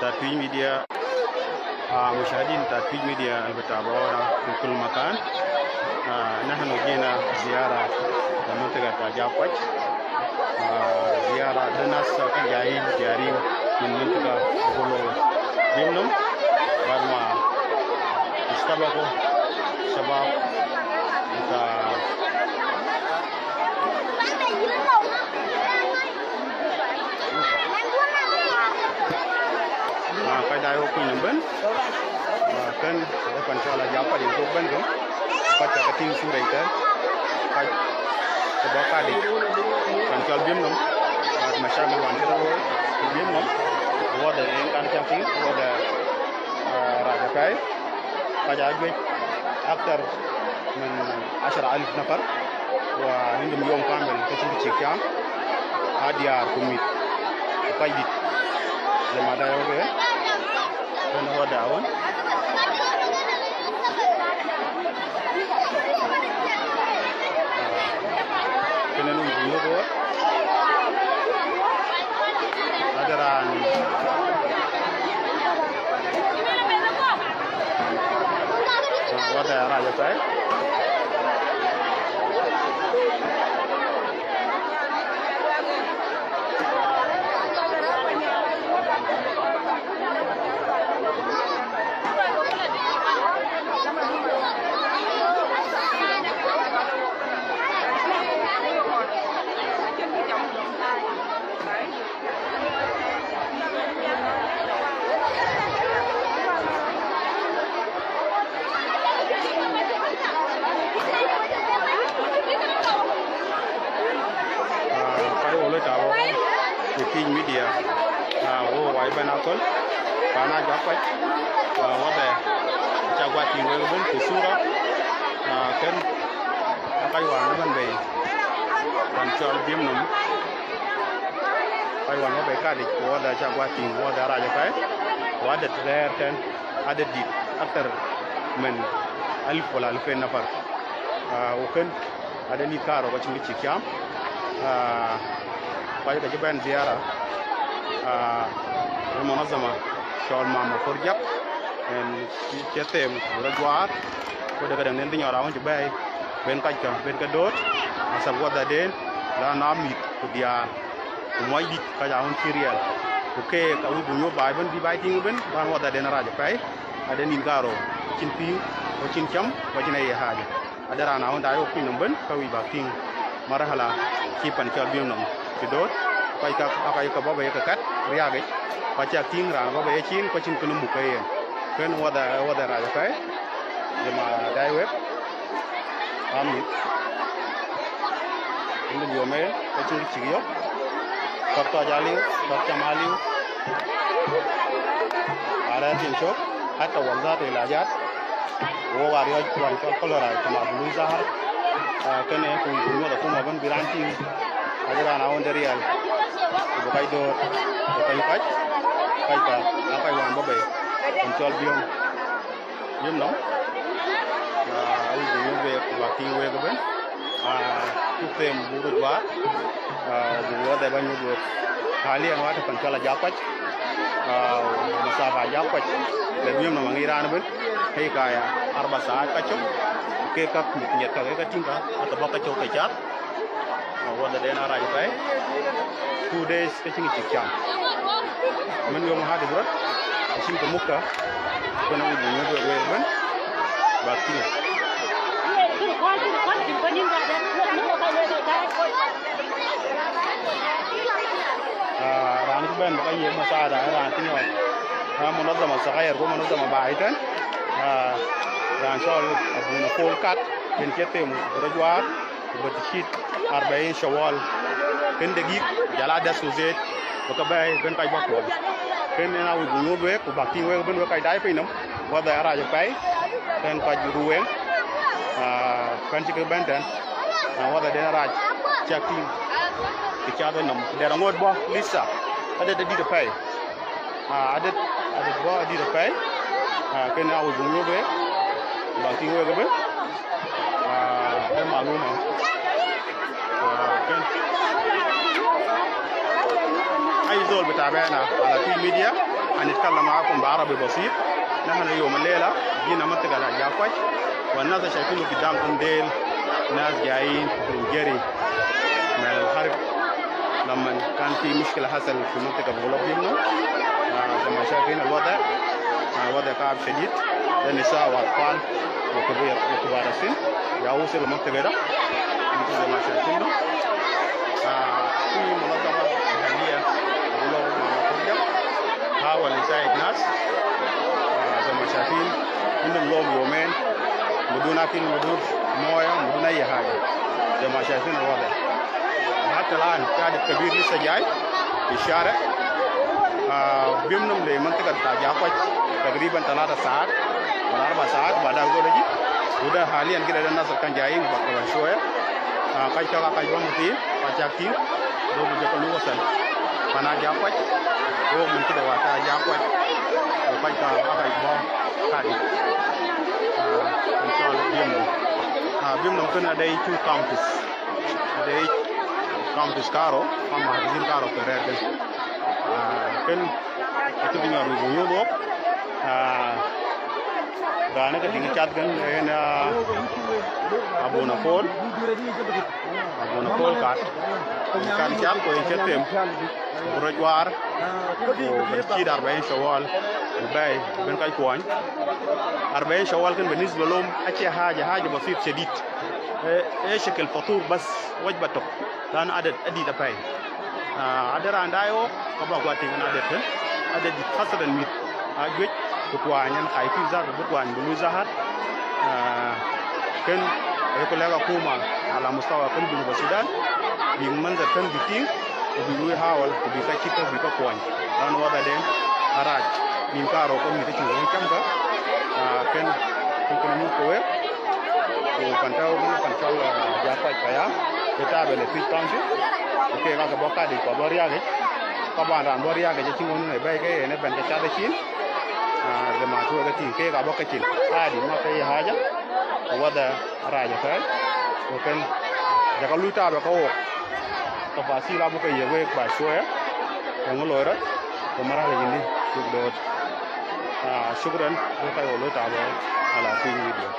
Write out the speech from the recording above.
تاتوي ميديا مشاهدين تاتوي ميديا المتابعون في كل مكان. نحن جينا زيارة منطقة جابوج. زيارة لناس جايين من منطقة بولو بيمنم بعد ما استبقوا شباب kai dai ko ni ben kan ada kontrol aja apa di tu ben kan baca keting surai kan kai sebab di kontrol bim nom macam wan terus bim nom ada yang kan camping ada raja kai baca gue aktor من 10,000 نفر وعندهم يوم كامل كتير كيام هاديار كميت قيد لما دا يوجه كنا هو داون كنا نقول له ada rani ada raja saya King media, wai banakol, karena japai, wabe, jaga tinggal ben kusura, kan, akai wan ben bay, kontrol bim nom, akai wan wabe kadi, wada jaga tinggal, wada raja kai, wada terakhir kan, ada di aktor men alif wala alifin nafar, ukan ada ni karo macam ni cikiam. Baik kejuban ziarah المنظمة شغل ماما فرجع كتيم رجوات وده كده نندي نيارا جباي بين كاجا بين كدور asal buat daden lah nami kudia umai di kaja on serial oke kalau bunyo bai ben di bai ting ben ban buat daden raja pai ada ningaro cin piu o cin cam o cin ay haja ada rana on dayo pin ben kawi baking marahala kipan kal biom nam kedot pai ka akai ka baba ya kat ria ge pacha ting ra baba ya cin ko cin kunum bukai kan wada raja pai jema dai web amit ini biome kecil ciyo kota jaliu kota maliu ada tinsok atau wanda telajat wo wario tuan kolora kama bulu zahar kene ku bunyo da kuma ban biranti ajara na on derial bu kai do kai ka akai wan bobe kontrol biom no au bunyo be wati we ben chúc thêm bố được quá bố để bao nhiêu được hai liên hóa thì phần cho là giáo quách mà sao phải giáo quách để viêm là bằng Iran bên hay cái arba sa cái chốc cái các nhiệt cái chim cả atau bao cái chốc cái chát và để nó ra như thế 2 days cái chim chỉ chạm mình dùng hai được chim cái múc cả cái nó dùng được về bên và kia rani ben ba kaye masada ran tinyo منظمة صغير ومنظمة بعيدا ran sol abuna polkat ben ketem rajwat betishit 40 shawal ken degi jala da suzet ko bay ben kay bakko ken na wu ñu be ko bakki we ben kay dai pinam wa da ara ja pay ken ko ju wen kan ci ko benten wa da dena raj chaki ki cha do nam dera ngod bo lisa ada di de pay ada bo di de pay ken na wu ñu be bakki we ko ben ken malu ma ken أي زول بتابعنا على في ميديا هنتكلم معاكم بعربي بسيط. نحن يوم الليلة جينا منطقة الجاكوج، والناس اللي شايفينه قدامكم ديل ناس جايين من جري من الحرب لما كان في مشكلة حصل في منطقة بغلب بيمنو. زي ما شايفين الوضع وضع صعب شديد، النساء وأطفال وكبار السن يوصلوا المنطقة ده زي ما شايفينه. في منظمة محلية بغلب حاول يساعد ناس زي ما شايفين، عندهم لهم يومين بدون اكل بدون مويه بدون اي حاجه زي ما شايفين الوضع. حتى الان عدد كبير لسه جاي في الشارع بيمنهم لمنطقه جاكوج تقريبا 3 ساعات ولا 4 ساعات بعدها زولجي. وده حاليا كده الناس اللي كان جايين قبل شويه قاعد بمطير قاعد كتير دول بيجوا وصل فانا جاكوج من كده وقتها جاكوج وقاعد كادي ان شاء الله بيمنو كنا داي 2 counties داي counties كارو اما هذين كارو كرر كن itu dengan rubuhnya dok, karena ketinggi cat kan, ini abona pol kan cat kau yang cetem, berjuar, berci darbain syawal, baik, ben kai kuan, darbain syawal kan benis belum, aceh haja basit sedikit, شكل فطور بس وجبته لأن عدد أدي تبعي ada randayo kabla gua tinggal ada di pasar dan mit agak ketuanya kai pizza ketuan dulu zahat kan kolega kuma ala mustawa kan dulu basudan di manzar kan biting dulu hawal bisa kita bisa kuan dan wada den araj min karo kan mi take won kamga kan kan mu kowe ko pantau japa kaya kita bele fit township oke ka boka di ko boriage ka bandan boriage je tingon ne bay ke ne ben ka chada chin de ma to ga tin ke ka boka chin adi ma kai haja wada raja kai to kan daga luta ba ko tafasila bu kai yewe ba shoya ko ngolora ko marala yindi duk do shukran bu kai luta ba ala fin video